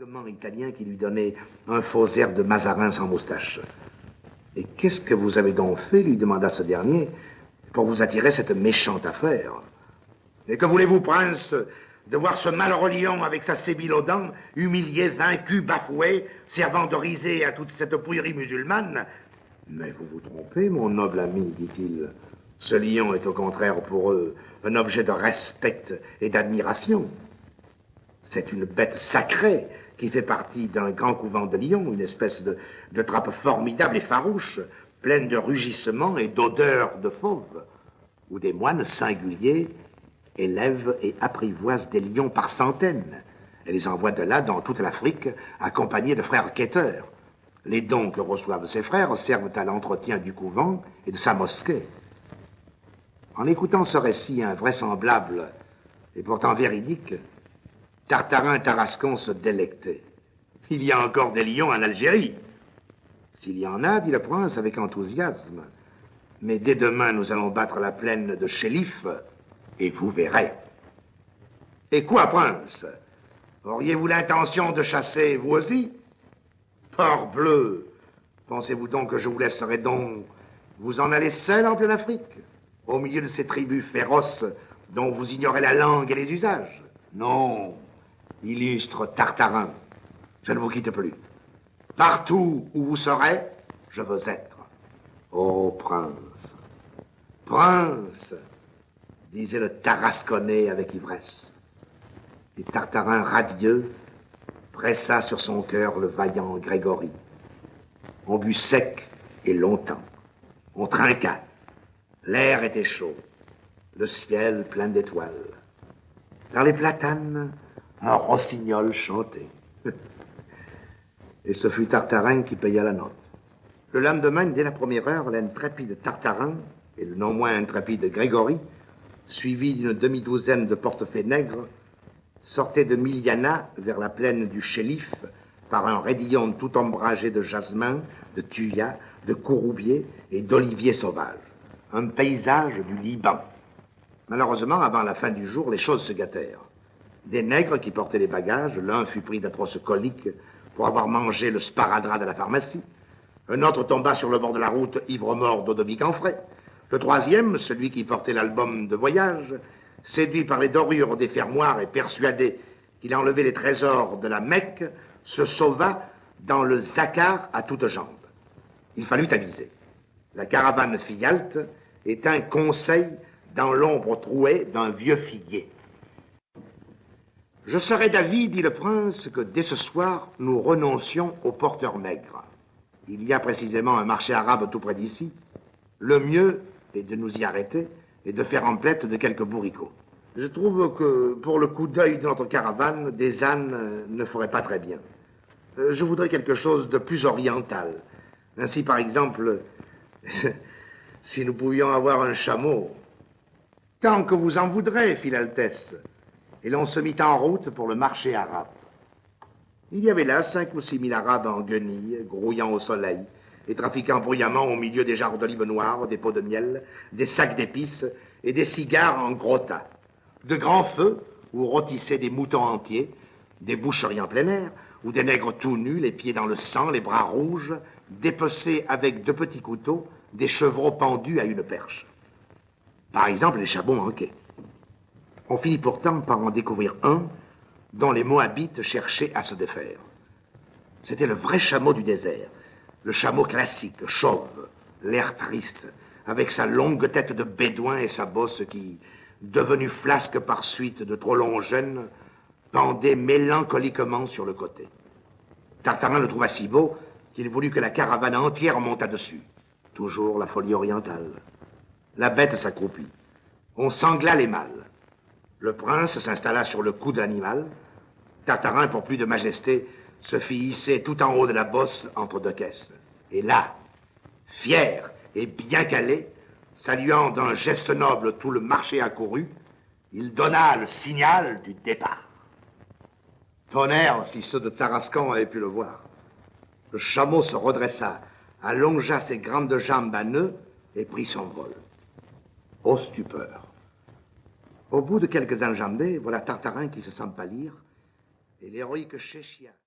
simplement italien qui lui donnait un faux air de Mazarin sans moustache. « Et qu'est-ce que vous avez donc fait, lui demanda ce dernier, pour vous attirer cette méchante affaire? Et que voulez-vous, prince, de voir ce malheureux lion avec sa sébile aux dents, humilié, vaincu, bafoué, servant de risée à toute cette pouillerie musulmane? Mais vous vous trompez, mon noble ami, dit-il. Ce lion est au contraire pour eux un objet de respect et d'admiration. C'est une bête sacrée qui fait partie d'un grand couvent de lions, une espèce de trappe formidable et farouche, pleine de rugissements et d'odeurs de fauve, où des moines singuliers élèvent et apprivoisent des lions par centaines et les envoient de là dans toute l'Afrique, accompagnés de frères quêteurs. Les dons que reçoivent ces frères servent à l'entretien du couvent et de sa mosquée. En écoutant ce récit invraisemblable et pourtant véridique, Tartarin Tarascon se délectait. Il y a encore des lions en Algérie. S'il y en a, dit le prince avec enthousiasme. Mais dès demain, nous allons battre la plaine de Chélif, et vous verrez. Et quoi, prince? Auriez-vous l'intention de chasser, vous aussi? Parbleu! Pensez-vous donc que je vous laisserai donc vous en aller seul en pleine Afrique, au milieu de ces tribus féroces dont vous ignorez la langue et les usages? Non, illustre Tartarin, je ne vous quitte plus. Partout où vous serez, je veux être. Ô prince, prince, disait le Tarasconnais avec ivresse. Et Tartarin radieux pressa sur son cœur le vaillant Grégory. On but sec et longtemps. On trinqua. L'air était chaud. Le ciel plein d'étoiles. Dans les platanes, un rossignol chantait. Et ce fut Tartarin qui paya la note. Le lendemain, dès la première heure, l'intrépide Tartarin et le non moins intrépide Grégory, suivis d'une demi-douzaine de portefaix nègres, sortaient de Miliana vers la plaine du Chélif par un raidillon tout ombragé de jasmin, de thuya, de courroubier et d'oliviers sauvages. Un paysage du Liban. Malheureusement, avant la fin du jour, les choses se gâtèrent. Des nègres qui portaient les bagages, l'un fut pris d'atroces coliques pour avoir mangé le sparadrap de la pharmacie. Un autre tomba sur le bord de la route, ivre-mort d'eau de bique en frais. Le troisième, celui qui portait l'album de voyage, séduit par les dorures des fermoirs et persuadé qu'il a enlevé les trésors de la Mecque, se sauva dans le Zakar à toutes jambes. Il fallut aviser. La caravane fit halte et tint conseil dans l'ombre trouée d'un vieux figuier. Je serais d'avis, dit le prince, que dès ce soir, nous renoncions aux porteurs maigres. Il y a précisément un marché arabe tout près d'ici. Le mieux est de nous y arrêter et de faire emplette de quelques bourricots. Je trouve que, pour le coup d'œil de notre caravane, des ânes ne feraient pas très bien. Je voudrais quelque chose de plus oriental. Ainsi, par exemple, si nous pouvions avoir un chameau. Tant que vous en voudrez, fit l'Altesse. Et l'on se mit en route pour le marché arabe. Il y avait là 5 ou 6 000 Arabes en guenilles, grouillant au soleil, et trafiquant bruyamment au milieu des jarres d'olives noires, des pots de miel, des sacs d'épices et des cigares en gros tas. De grands feux où rôtissaient des moutons entiers, des boucheries en plein air, où des nègres tout nus, les pieds dans le sang, les bras rouges, dépeçaient avec 2 petits couteaux des chevreaux pendus à une perche. Par exemple, les chameaux manquaient. On finit pourtant par en découvrir un dont les Moabites cherchaient à se défaire. C'était le vrai chameau du désert, le chameau classique, chauve, l'air triste, avec sa longue tête de bédouin et sa bosse qui, devenue flasque par suite de trop longs jeûnes, pendait mélancoliquement sur le côté. Tartarin le trouva si beau qu'il voulut que la caravane entière montât dessus. Toujours la folie orientale. La bête s'accroupit. On sangla les mâles. Le prince s'installa sur le cou de l'animal. Tartarin, pour plus de majesté, se fit hisser tout en haut de la bosse entre 2 caisses. Et là, fier et bien calé, saluant d'un geste noble tout le marché accouru, il donna le signal du départ. Tonnerre, si ceux de Tarascon avaient pu le voir. Le chameau se redressa, allongea ses grandes jambes à nœuds et prit son vol. Ô stupeur! Au bout de quelques enjambées, voilà Tartarin qui se sent pâlir, et l'héroïque Chéchia.